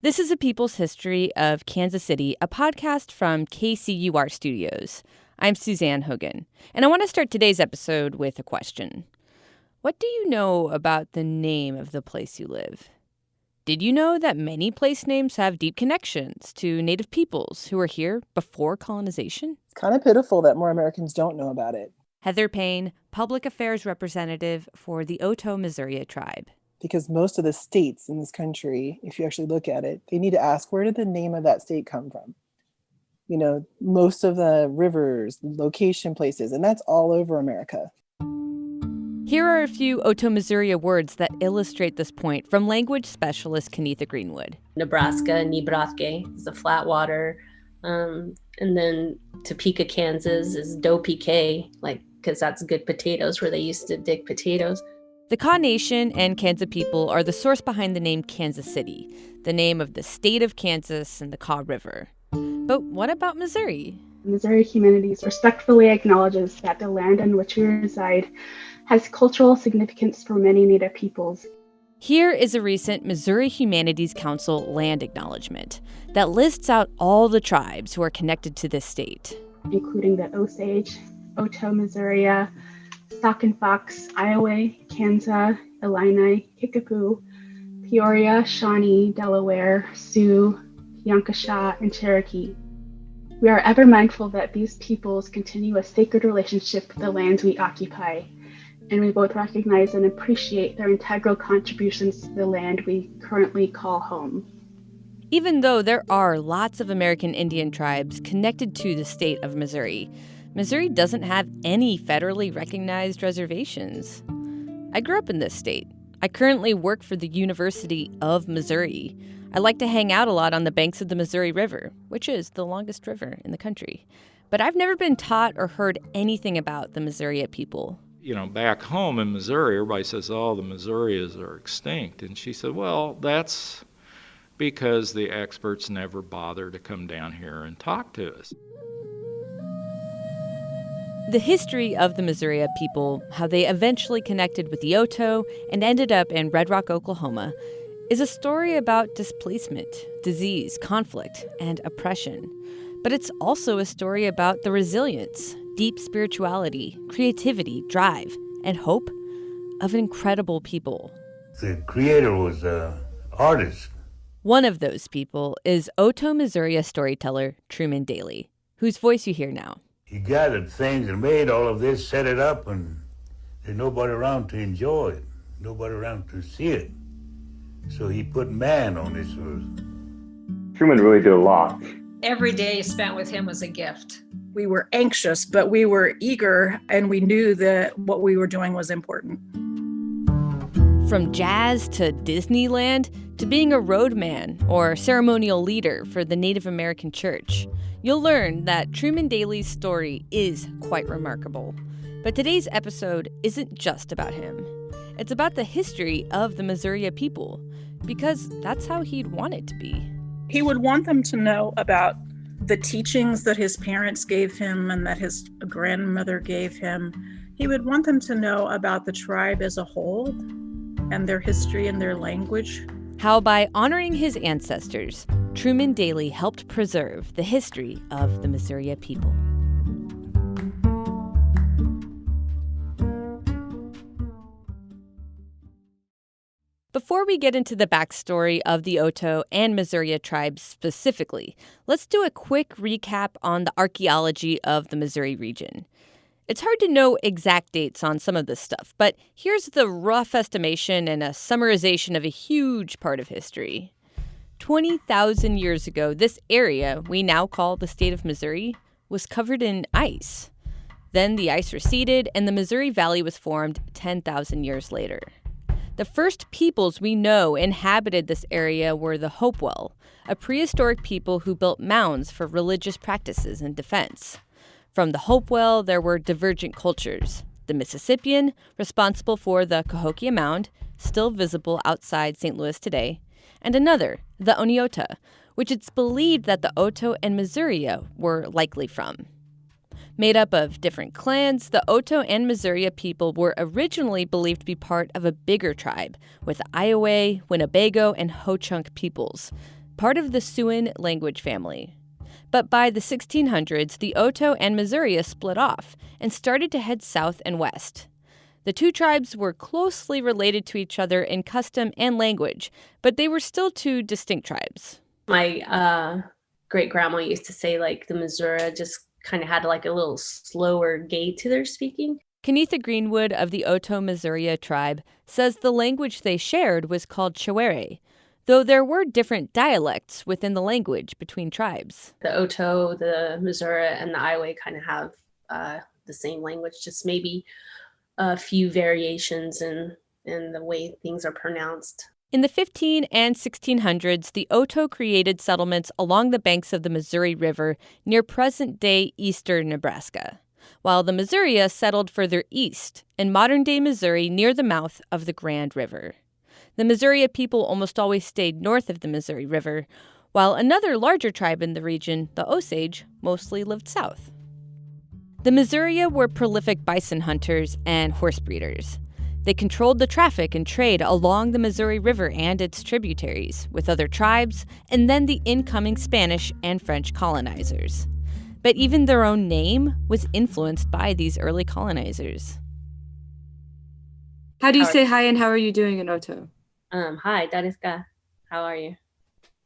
This is A People's History of Kansas City, a podcast from KCUR Studios. I'm Suzanne Hogan, and I want to start today's episode with a question. What do you know about the name of the place you live? Did you know that many place names have deep connections to Native peoples who were here before colonization? It's kind of pitiful that more Americans don't know about it. Heather Payne, Public Affairs Representative for the Oto-Missouri tribe. Because most of the states in this country, if you actually look at it, they need to ask, where did the name of that state come from? You know, most of the rivers, location places, and that's all over America. Here are a few Oto-Missouri words that illustrate this point from language specialist Kenetha Greenwood. Nebraska, Nebraska is the flat water. And then Topeka, Kansas is Dopike, because that's good potatoes where they used to dig potatoes. The Kaw Nation and Kansas people are the source behind the name Kansas City, the name of the state of Kansas and the Kaw River. But what about Missouri? Missouri Humanities respectfully acknowledges that the land on which we reside has cultural significance for many Native peoples. Here is a recent Missouri Humanities Council land acknowledgement that lists out all the tribes who are connected to this state, including the Osage, Oto-Missouri, Sauk and Fox, Iowa, Kansas, Illini, Kickapoo, Peoria, Shawnee, Delaware, Sioux, Yankasha, and Cherokee. We are ever mindful that these peoples continue a sacred relationship with the lands we occupy, and we both recognize and appreciate their integral contributions to the land we currently call home. Even though there are lots of American Indian tribes connected to the state of Missouri, Missouri doesn't have any federally recognized reservations. I grew up in this state. I currently work for the University of Missouri. I like to hang out a lot on the banks of the Missouri River, which is the longest river in the country. But I've never been taught or heard anything about the Missouri people. You know, back home in Missouri, everybody says, oh, the Missourians are extinct. And she said, well, that's because the experts never bother to come down here and talk to us. The history of the Missouri people, how they eventually connected with the Oto and ended up in Red Rock, Oklahoma, is a story about displacement, disease, conflict, and oppression. But it's also a story about the resilience, deep spirituality, creativity, drive, and hope of an incredible people. The creator was an artist. One of those people is Oto-Missouri storyteller Truman Daly, whose voice you hear now. He gathered things and made all of this, set it up, and there's nobody around to enjoy it, nobody around to see it. So he put man on this earth. Truman really did a lot. Every day spent with him was a gift. We were anxious, but we were eager, and we knew that what we were doing was important. From jazz to Disneyland to being a roadman or ceremonial leader for the Native American church, you'll learn that Truman Daly's story is quite remarkable. But today's episode isn't just about him. It's about the history of the Missouri people, because that's how he'd want it to be. He would want them to know about the teachings that his parents gave him and that his grandmother gave him. He would want them to know about the tribe as a whole and their history and their language. How by honoring his ancestors, Truman Daly helped preserve the history of the Missouri people. Before we get into the backstory of the Oto and Missouri tribes specifically, let's do a quick recap on the archaeology of the Missouri region. It's hard to know exact dates on some of this stuff, but here's the rough estimation and a summarization of a huge part of history. 20,000 years ago, this area we now call the state of Missouri was covered in ice. Then the ice receded and the Missouri Valley was formed 10,000 years later. The first peoples we know inhabited this area were the Hopewell, a prehistoric people who built mounds for religious practices and defense. From the Hopewell, there were divergent cultures. The Mississippian, responsible for the Cahokia Mound, still visible outside St. Louis today, and another, the Oneota, which it's believed that the Oto and Missouri were likely from. Made up of different clans, the Oto and Missouri people were originally believed to be part of a bigger tribe with the Iowa, Winnebago, and Ho-Chunk peoples. part of the Siouan language family. But by the 1600s, the Oto and Missouri split off and started to head south and west. The two tribes were closely related to each other in custom and language, but they were still two distinct tribes. My great-grandma used to say, like, the Missouri just kind of had like a little slower gait to their speaking. Kenitha Greenwood of the Oto Missouri tribe says the language they shared was called Chewere, though there were different dialects within the language between tribes. The Oto, the Missouri, and the Iowa kind of have the same language, just maybe a few variations in the way things are pronounced. In the 15 and 1600s, the Oto created settlements along the banks of the Missouri River near present-day eastern Nebraska, while the Missouri settled further east in modern-day Missouri near the mouth of the Grand River. The Missouri people almost always stayed north of the Missouri River, while another larger tribe in the region, the Osage, mostly lived south. The Missouri were prolific bison hunters and horse breeders. They controlled the traffic and trade along the Missouri River and its tributaries with other tribes and then the incoming Spanish and French colonizers. But even their own name was influenced by these early colonizers. How do you say hi and how are you doing in Oto? Hi, Dariska. How are you?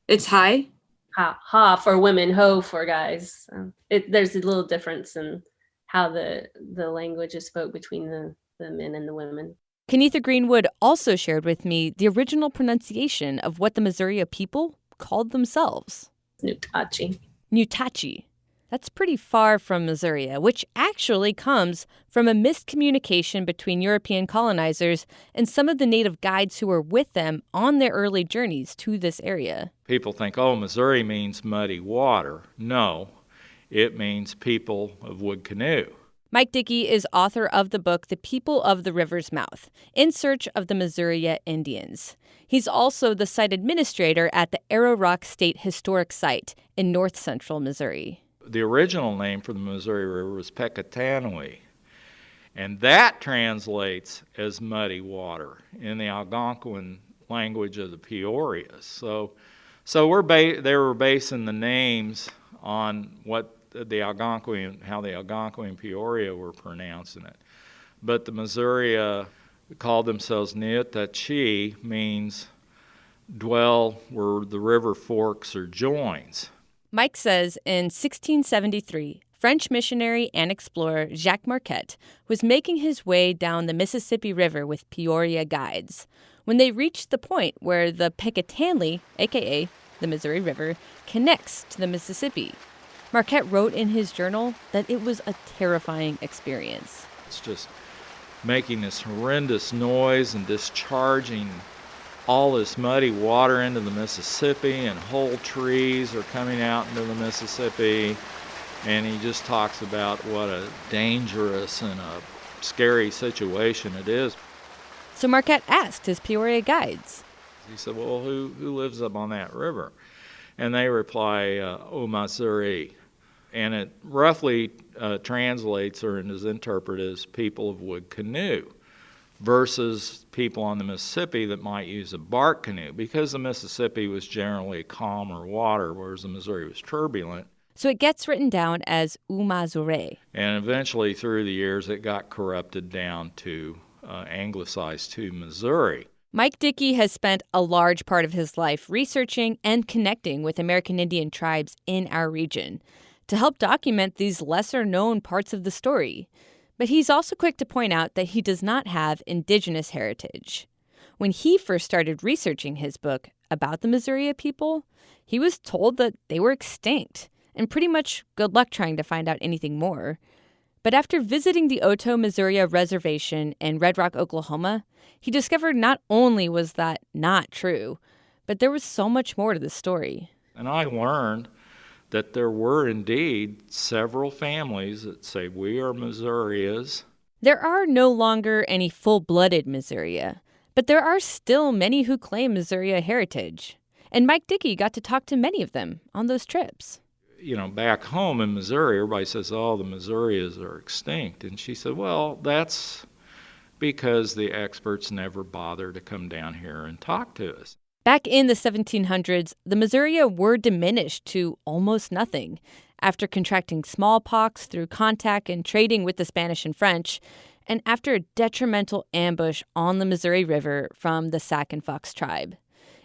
It's hi? Ha for women, ho for guys. There's a little difference in how the language is spoke between the men and the women. Kenitha Greenwood also shared with me the original pronunciation of what the Missouri people called themselves. Nutachi. Nutachi. That's pretty far from Missouri, which actually comes from a miscommunication between European colonizers and some of the native guides who were with them on their early journeys to this area. People think, oh, Missouri means muddy water. No, it means people of wood canoe. Mike Dickey is author of the book The People of the River's Mouth, In Search of the Missouri Indians. He's also the site administrator at the Arrow Rock State Historic Site in north-central Missouri. The original name for the Missouri River was Pekatanui, and that translates as muddy water in the Algonquin language of the Peorias. So they were basing the names on what the Algonquin, how the Algonquin Peoria were pronouncing it. But the Missouri called themselves Neotachi, means dwell where the river forks or joins. Mike says in 1673, French missionary and explorer Jacques Marquette was making his way down the Mississippi River with Peoria guides when they reached the point where the Pekatanui, a.k.a. the Missouri River, connects to the Mississippi. Marquette wrote in his journal that it was a terrifying experience. It's just making this horrendous noise and discharging all this muddy water into the Mississippi, and whole trees are coming out into the Mississippi. And he just talks about what a dangerous and a scary situation it is. So Marquette asked his Peoria guides. He said, well, who lives up on that river? And they reply, O Missouri. And it roughly translates or is interpreted as people of wood canoe versus people on the Mississippi that might use a bark canoe, because the Mississippi was generally calmer water, whereas the Missouri was turbulent. So it gets written down as Umazure. And eventually, through the years, it got corrupted down to anglicized to Missouri. Mike Dickey has spent a large part of his life researching and connecting with American Indian tribes in our region to help document these lesser-known parts of the story. But he's also quick to point out that he does not have indigenous heritage. When he first started researching his book about the Missouri people, he was told that they were extinct, and pretty much good luck trying to find out anything more. But after visiting the Oto Missouri Reservation in Red Rock, Oklahoma, he discovered not only was that not true, but there was so much more to the story. And I learned that there were indeed several families that say we are Missourias. There are no longer any full-blooded Missouri, but there are still many who claim Missouri heritage. And Mike Dickey got to talk to many of them on those trips. You know, back home in Missouri, everybody says, oh, the Missourias are extinct. And she said, well, that's because the experts never bother to come down here and talk to us. Back in the 1700s, the Missouri were diminished to almost nothing. After contracting smallpox through contact and trading with the Spanish and French, and after a detrimental ambush on the Missouri River from the Sac and Fox tribe.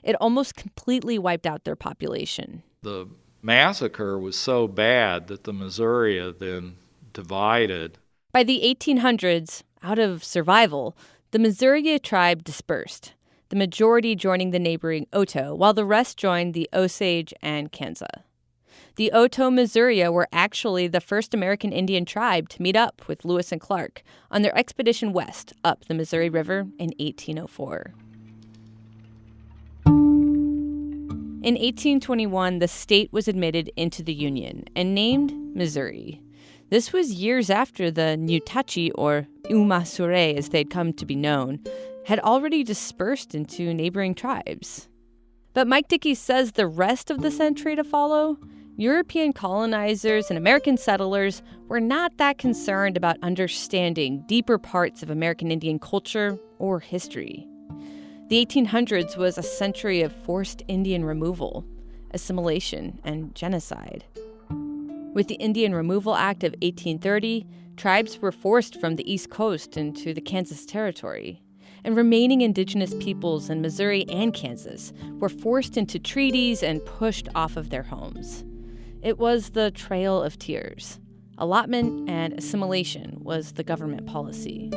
It almost completely wiped out their population. The massacre was so bad that the Missouri then divided. By the 1800s, out of survival, the Missouri tribe dispersed, the majority joining the neighboring Oto, while the rest joined the Osage and Kansa. The Oto Missouri were actually the first American Indian tribe to meet up with Lewis and Clark on their expedition west up the Missouri River in 1804. In 1821, the state was admitted into the Union and named Missouri. This was years after the Nutachi, or Umasure as they'd come to be known, had already dispersed into neighboring tribes. But Mike Dickey says the rest of the century to follow, European colonizers and American settlers were not that concerned about understanding deeper parts of American Indian culture or history. The 1800s was a century of forced Indian removal, assimilation, and genocide. With the Indian Removal Act of 1830, tribes were forced from the East Coast into the Kansas Territory, and remaining indigenous peoples in Missouri and Kansas were forced into treaties and pushed off of their homes. It was the Trail of Tears. Allotment and assimilation was the government policy.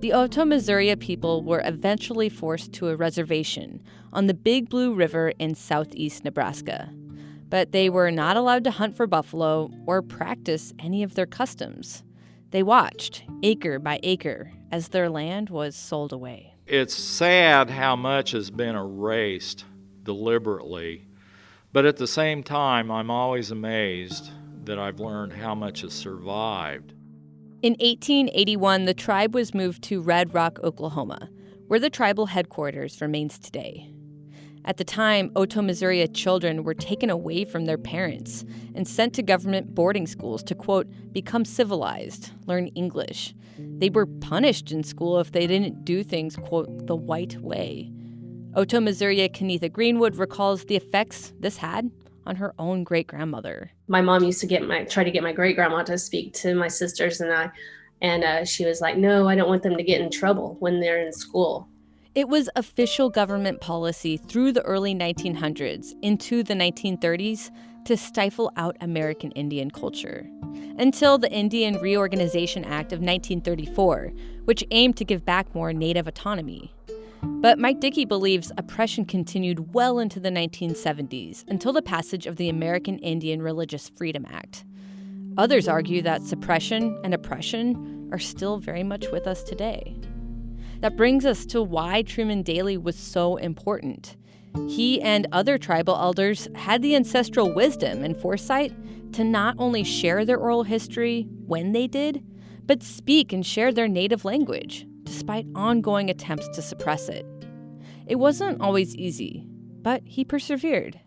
The Oto Missouri people were eventually forced to a reservation on the Big Blue River in southeast Nebraska. But they were not allowed to hunt for buffalo or practice any of their customs. They watched, acre by acre, as their land was sold away. It's sad how much has been erased deliberately. But at the same time, I'm always amazed that I've learned how much has survived. In 1881, the tribe was moved to Red Rock, Oklahoma, where the tribal headquarters remains today. At the time, Oto Missouri children were taken away from their parents and sent to government boarding schools to, quote, become civilized, learn English. They were punished in school if they didn't do things, quote, the white way. Oto Missouri Kenetha Greenwood recalls the effects this had on her own great-grandmother. My mom used to try to get my great-grandma to speak to my sisters and I, and she was like, no, I don't want them to get in trouble when they're in school. It was official government policy through the early 1900s into the 1930s to stifle out American Indian culture, until the Indian Reorganization Act of 1934, which aimed to give back more Native autonomy. But Mike Dickey believes oppression continued well into the 1970s until the passage of the American Indian Religious Freedom Act. Others argue that suppression and oppression are still very much with us today. That brings us to why Truman Daly was so important. He and other tribal elders had the ancestral wisdom and foresight to not only share their oral history when they did, but speak and share their native language, despite ongoing attempts to suppress it. It wasn't always easy, but he persevered.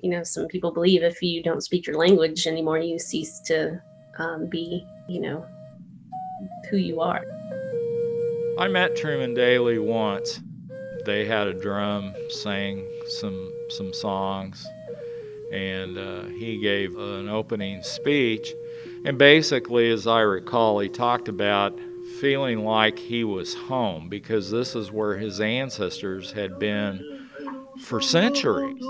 You know, some people believe if you don't speak your language anymore, you cease to be, who you are. I met Truman Daly once. They had a drum, sang some songs, and he gave an opening speech. And basically, as I recall, he talked about feeling like he was home because this is where his ancestors had been for centuries.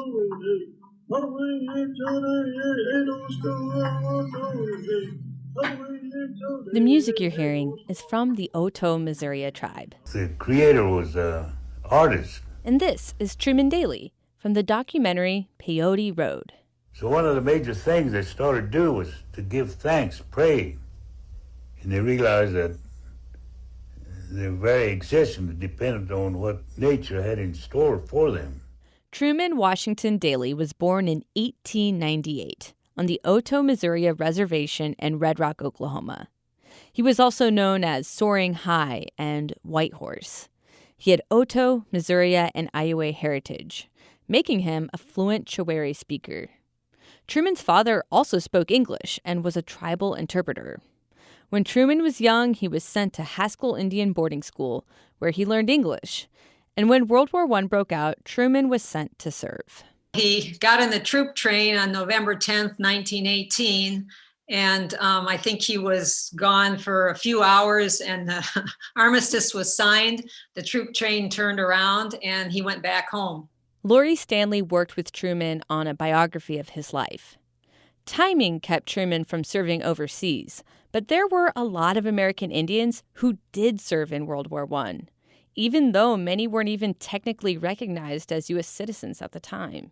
The music you're hearing is from the Oto Missouri tribe. The creator was an artist. And this is Truman Daly from the documentary Peyote Road. So one of the major things they started to do was to give thanks, pray. And they realized that their very existence depended on what nature had in store for them. Truman Washington Daly was born in 1898 on the Oto Missouri Reservation in Red Rock, Oklahoma. He was also known as Soaring High and White Horse. He had Oto, Missouri, and Iowa heritage, making him a fluent Choweri speaker. Truman's father also spoke English and was a tribal interpreter. When Truman was young, he was sent to Haskell Indian Boarding School, where he learned English. And when World War I broke out, Truman was sent to serve. He got in the troop train on November 10th, 1918. And I think he was gone for a few hours, and the armistice was signed. The troop train turned around and he went back home. Lori Stanley worked with Truman on a biography of his life. Timing kept Truman from serving overseas, but there were a lot of American Indians who did serve in World War I, even though many weren't even technically recognized as U.S. citizens at the time.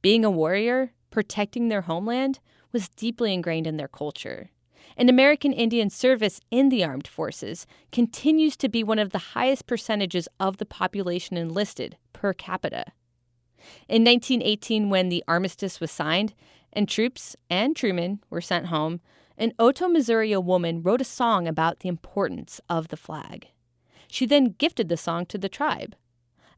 Being a warrior, protecting their homeland, was deeply ingrained in their culture. And American Indian service in the armed forces continues to be one of the highest percentages of the population enlisted per capita. In 1918, when the armistice was signed and troops and Truman were sent home, an Otoe, Missouri woman wrote a song about the importance of the flag. She then gifted the song to the tribe,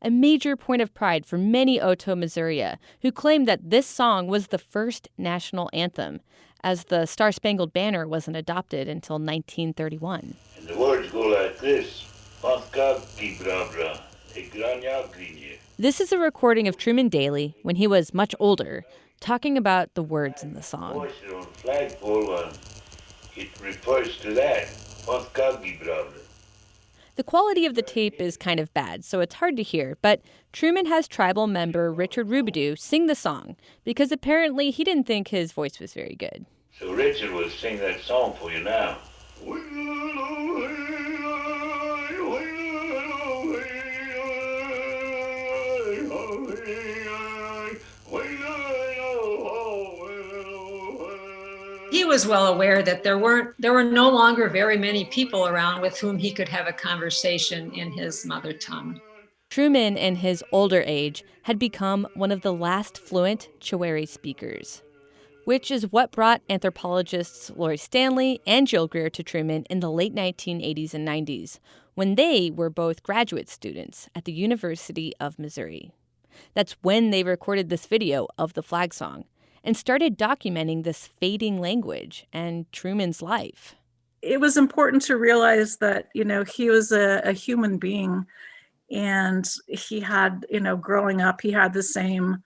a major point of pride for many Otoe, Missouri, who claimed that this song was the first national anthem, as the Star-Spangled Banner wasn't adopted until 1931. And the words go like this. This is a recording of Truman Daly when he was much older, talking about the words in the song. It refers to that. The quality of the tape is kind of bad, so it's hard to hear, but Truman has tribal member Richard Rubidoux sing the song because apparently he didn't think his voice was very good. So Richard will sing that song for you now. He was well aware that there were no longer very many people around with whom he could have a conversation in his mother tongue. Truman, in his older age, had become one of the last fluent Chewere speakers, which is what brought anthropologists Lori Stanley and Jill Greer to Truman in the late 1980s and 90s, when they were both graduate students at the University of Missouri. That's when they recorded this video of the flag song and started documenting this fading language and Truman's life. It was important to realize that, he was a human being, and he had, growing up, he had the same,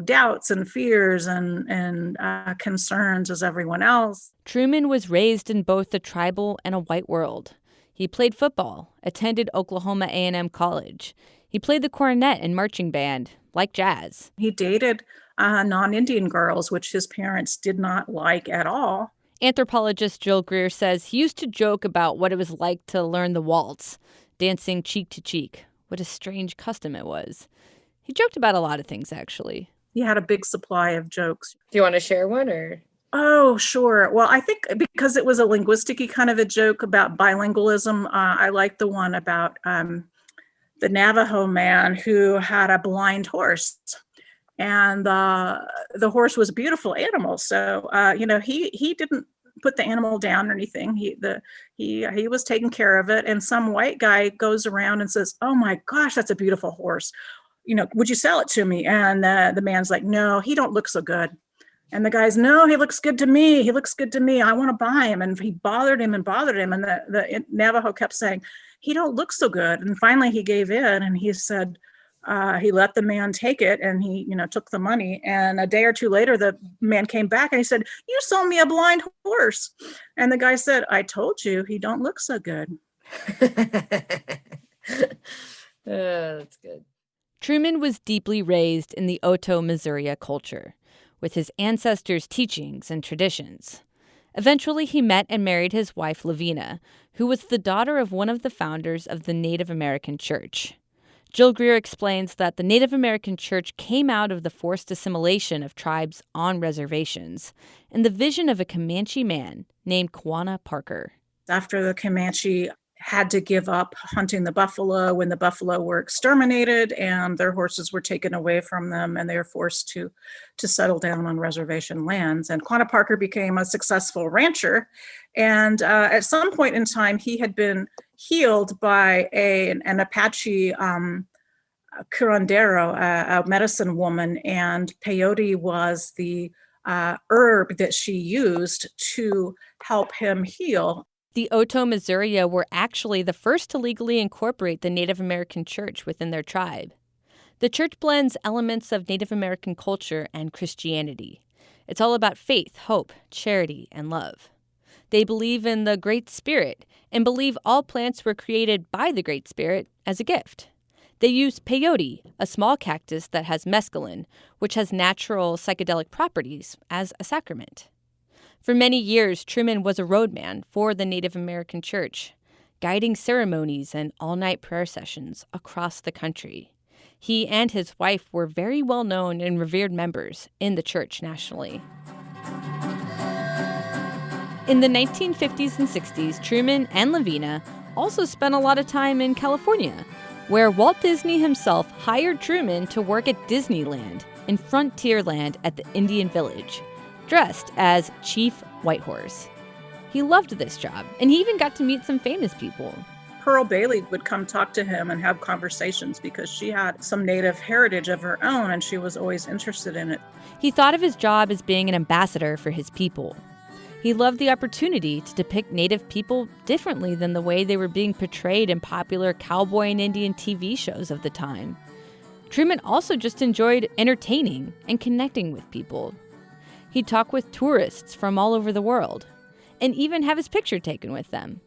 doubts and fears and concerns as everyone else. Truman was raised in both the tribal and a white world. He played football, attended Oklahoma A&M College. He played the cornet and marching band, like jazz. He dated non-Indian girls, which his parents did not like at all. Anthropologist Jill Greer says he used to joke about what it was like to learn the waltz, dancing cheek to cheek. What a strange custom it was. He joked about a lot of things, actually. He had a big supply of jokes. Do you want to share one, or? Oh, sure. Well, I think because it was a linguistic-y kind of a joke about bilingualism, I like the one about the Navajo man who had a blind horse. And the horse was a beautiful animal. So, he didn't put the animal down or anything. He was taking care of it. And some white guy goes around and says, "Oh my gosh, that's a beautiful horse. Would you sell it to me?" And the man's like, "No, he don't look so good." And the guy's, "No, he looks good to me. He looks good to me. I want to buy him." And he bothered him. And the Navajo kept saying, "He don't look so good." And finally he gave in, and he said, he let the man take it, and he, took the money. And a day or two later, the man came back and he said, "You sold me a blind horse." And the guy said, "I told you, he don't look so good." That's good. Truman was deeply raised in the Otoe, Missouri culture, with his ancestors' teachings and traditions. Eventually, he met and married his wife, Lavina, who was the daughter of one of the founders of the Native American Church. Jill Greer explains that the Native American Church came out of the forced assimilation of tribes on reservations and the vision of a Comanche man named Quanah Parker. After the Comanche had to give up hunting the buffalo when the buffalo were exterminated and their horses were taken away from them, and they were forced to settle down on reservation lands. And Quanah Parker became a successful rancher. And at some point in time, he had been healed by an Apache curandero, a medicine woman, and peyote was the herb that she used to help him heal. The Oto Missouria were actually the first to legally incorporate the Native American church within their tribe. The church blends elements of Native American culture and Christianity. It's all about faith, hope, charity, and love. They believe in the Great Spirit and believe all plants were created by the Great Spirit as a gift. They use peyote, a small cactus that has mescaline, which has natural psychedelic properties, as a sacrament. For many years, Truman was a roadman for the Native American church, guiding ceremonies and all-night prayer sessions across the country. He and his wife were very well-known and revered members in the church nationally. In the 1950s and 60s, Truman and Lavina also spent a lot of time in California, where Walt Disney himself hired Truman to work at Disneyland in Frontierland at the Indian Village, dressed as Chief Whitehorse. He loved this job, and he even got to meet some famous people. Pearl Bailey would come talk to him and have conversations because she had some Native heritage of her own, and she was always interested in it. He thought of his job as being an ambassador for his people. He loved the opportunity to depict Native people differently than the way they were being portrayed in popular cowboy and Indian TV shows of the time. Truman also just enjoyed entertaining and connecting with people. He'd talk with tourists from all over the world, and even have his picture taken with them.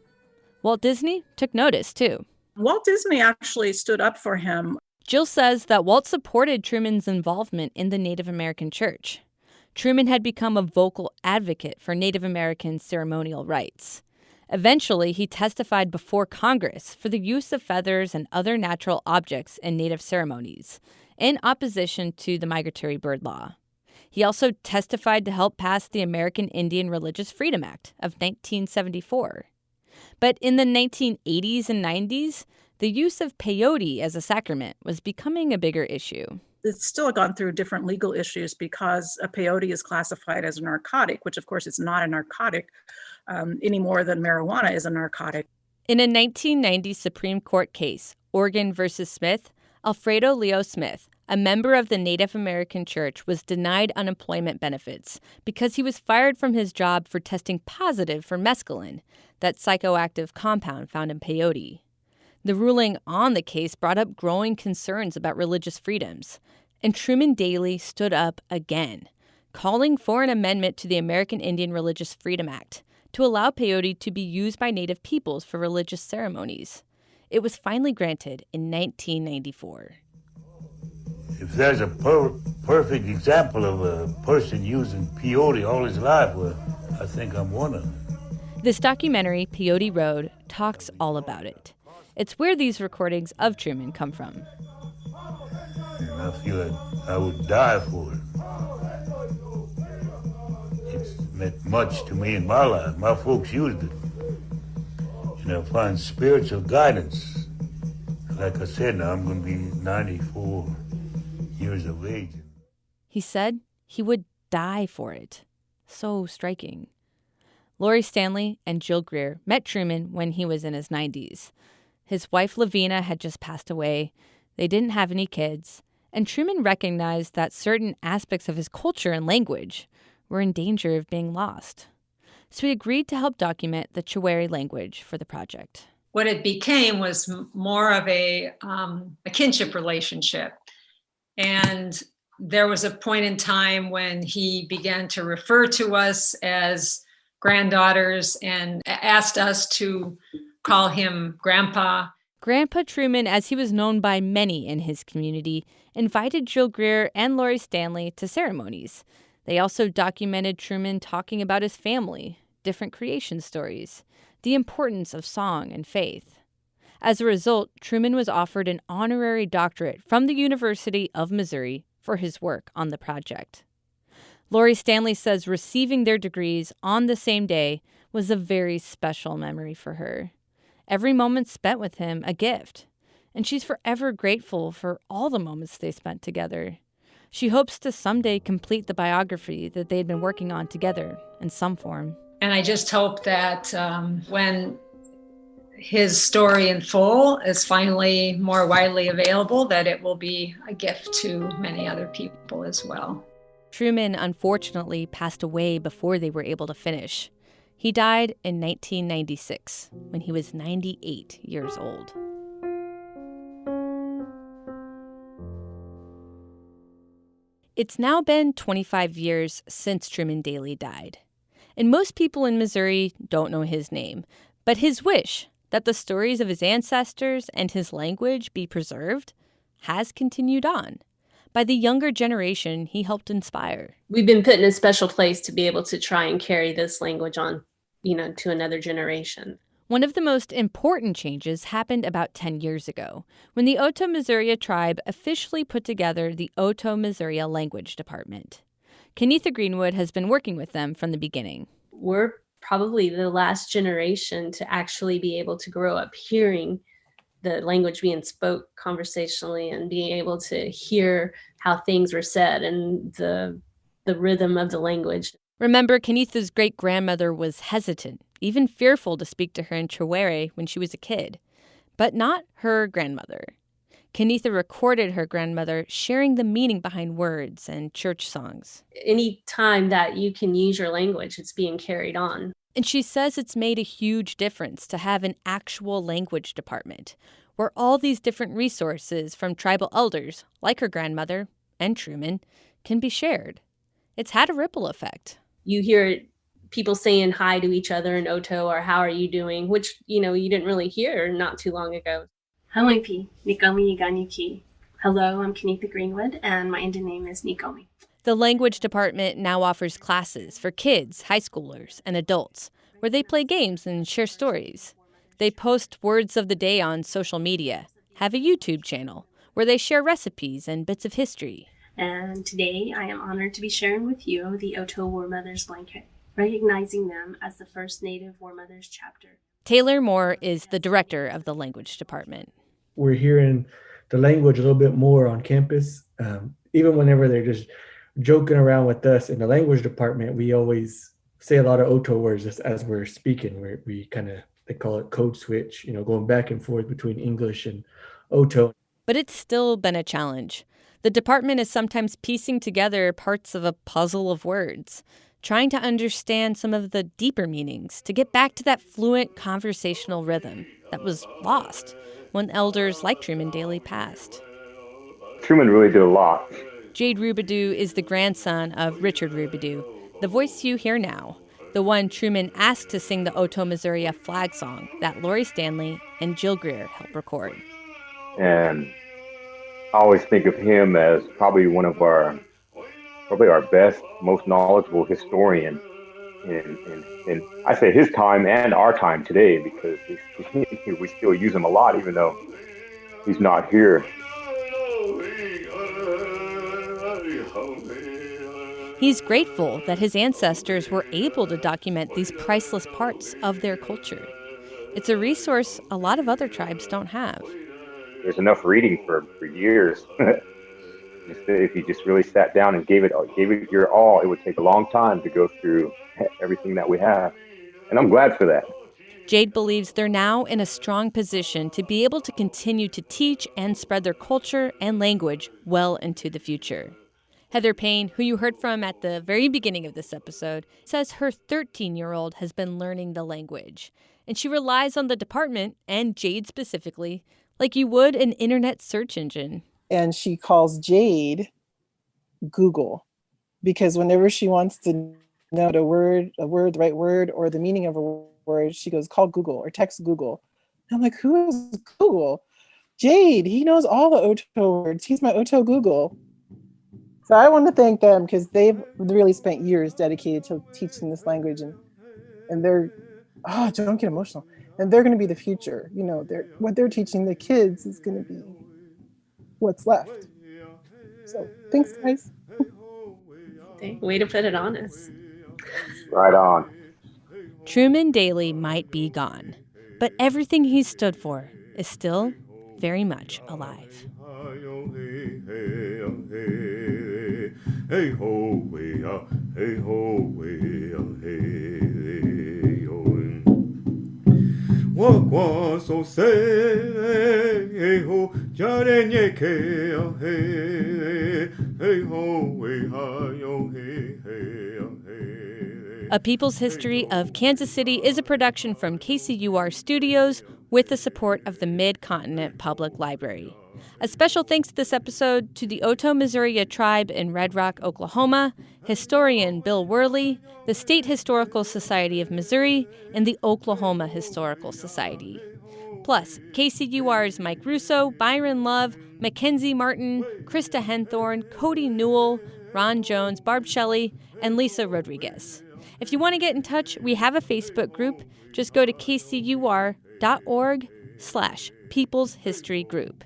Walt Disney took notice, too. Walt Disney actually stood up for him. Jill says that Walt supported Truman's involvement in the Native American church. Truman had become a vocal advocate for Native American ceremonial rites. Eventually, he testified before Congress for the use of feathers and other natural objects in Native ceremonies, in opposition to the migratory bird law. He also testified to help pass the American Indian Religious Freedom Act of 1974. But in the 1980s and 90s, the use of peyote as a sacrament was becoming a bigger issue. It's still gone through different legal issues because a peyote is classified as a narcotic, which of course is not a narcotic any more than marijuana is a narcotic. In a 1990 Supreme Court case, Oregon versus Smith, Alfredo Leo Smith, a member of the Native American Church, was denied unemployment benefits because he was fired from his job for testing positive for mescaline, that psychoactive compound found in peyote. The ruling on the case brought up growing concerns about religious freedoms, and Truman Daly stood up again, calling for an amendment to the American Indian Religious Freedom Act to allow peyote to be used by Native peoples for religious ceremonies. It was finally granted in 1994. If there's a perfect example of a person using peyote all his life, well, I think I'm one of them. This documentary, Peyote Road, talks all about it. It's where these recordings of Truman come from. And I feel like I would die for it. It's meant much to me in my life. My folks used it. And I find spiritual guidance. Like I said, now I'm going to be 94 years of age. He said he would die for it. So striking. Lori Stanley and Jill Greer met Truman when he was in his 90s. His wife Lavina had just passed away. They didn't have any kids. And Truman recognized that certain aspects of his culture and language were in danger of being lost. So he agreed to help document the Chewari language for the project. What it became was more of a kinship relationship. And there was a point in time when he began to refer to us as granddaughters and asked us to call him Grandpa. Grandpa Truman, as he was known by many in his community, invited Jill Greer and Lori Stanley to ceremonies. They also documented Truman talking about his family, different creation stories, the importance of song and faith. As a result, Truman was offered an honorary doctorate from the University of Missouri for his work on the project. Lori Stanley says receiving their degrees on the same day was a very special memory for her. Every moment spent with him a gift, and she's forever grateful for all the moments they spent together. She hopes to someday complete the biography that they'd been working on together in some form. And I just hope that when his story in full is finally more widely available, that it will be a gift to many other people as well. Truman unfortunately passed away before they were able to finish. He died in 1996 when he was 98 years old. It's now been 25 years since Truman Daly died. And most people in Missouri don't know his name, but his wish that the stories of his ancestors and his language be preserved has continued on by the younger generation he helped inspire. We've been put in a special place to be able to try and carry this language on, to another generation. One of the most important changes happened about 10 years ago, when the Oto-Missouri tribe officially put together the Oto-Missouri Language Department. Kenitha Greenwood has been working with them from the beginning. We're probably the last generation to actually be able to grow up hearing the language being spoke conversationally and being able to hear how things were said and the rhythm of the language. Remember, Kenitha's great-grandmother was hesitant, even fearful to speak to her in Chihuahua when she was a kid, but not her grandmother. Kenitha recorded her grandmother sharing the meaning behind words and church songs. Any time that you can use your language, it's being carried on. And she says it's made a huge difference to have an actual language department where all these different resources from tribal elders, like her grandmother and Truman, can be shared. It's had a ripple effect. You hear people saying hi to each other in Oto or how are you doing, which, you didn't really hear not too long ago. Halipi, Nikomi Iganyuki. Hello, I'm Kenitha Greenwood, and my Indian name is Nikomi. The language department now offers classes for kids, high schoolers, and adults, where they play games and share stories. They post words of the day on social media, have a YouTube channel, where they share recipes and bits of history. And today I am honored to be sharing with you the Oto War Mothers blanket, recognizing them as the first Native War Mothers chapter. Taylor Moore is the director of the language department. We're hearing the language a little bit more on campus. Even whenever they're just joking around with us in the language department, we always say a lot of Oto words just as we're speaking. We kind of, they call it code switch, going back and forth between English and Oto. But it's still been a challenge. The department is sometimes piecing together parts of a puzzle of words, trying to understand some of the deeper meanings to get back to that fluent conversational rhythm that was lost when elders like Truman Daly passed. Truman really did a lot. Jade Rubidoux is the grandson of Richard Rubidoux, the voice you hear now, the one Truman asked to sing the Oto-Missouri flag song that Lori Stanley and Jill Greer helped record. And I always think of him as probably one of our best, most knowledgeable historian in I say his time and our time today, because we still use him a lot, even though he's not here. He's grateful that his ancestors were able to document these priceless parts of their culture. It's a resource a lot of other tribes don't have. There's enough reading for years. If you just really sat down and gave it your all, it would take a long time to go through everything that we have. And I'm glad for that. Jade believes they're now in a strong position to be able to continue to teach and spread their culture and language well into the future. Heather Payne, who you heard from at the very beginning of this episode, says her 13-year-old has been learning the language, and she relies on the department, and Jade specifically, like you would an internet search engine. And she calls Jade Google, because whenever she wants to know the right word, or the meaning of a word, she goes, call Google or text Google. And I'm like, who is Google? Jade, he knows all the Oto words. He's my Oto Google. So I want to thank them, because they've really spent years dedicated to teaching this language, and they're, don't get emotional. And they're going to be the future. What they're teaching the kids is going to be what's left. So thanks, guys. Way to put it on us. Right on. Truman Daly might be gone, but everything he stood for is still very much alive. Hey ho, way hey ho, way Wakwa so say, hey ho, jarenye ke hey, hey ho, way ha yo hey hey hey. A People's History of Kansas City is a production from KCUR Studios with the support of the Mid-Continent Public Library. A special thanks this episode to the Oto Missouri tribe in Red Rock, Oklahoma, historian Bill Worley, the State Historical Society of Missouri, and the Oklahoma Historical Society. Plus, KCUR's Mike Russo, Byron Love, Mackenzie Martin, Krista Henthorne, Cody Newell, Ron Jones, Barb Shelley, and Lisa Rodriguez. If you want to get in touch, we have a Facebook group. Just go to kcur.org/People's History Group.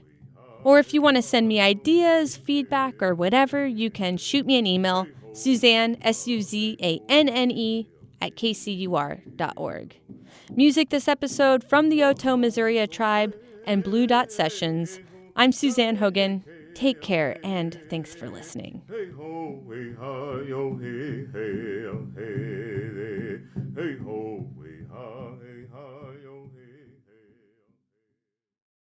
Or if you want to send me ideas, feedback, or whatever, you can shoot me an email, Suzanne, SUZANNE, @kcur.org. Music this episode from the Oto Missouri tribe and Blue Dot Sessions. I'm Suzanne Hogan. Take care, and thanks for listening. Hey ho, hey ha, yo, hey, hey, hey, hey, hey ho, hey ha, hey.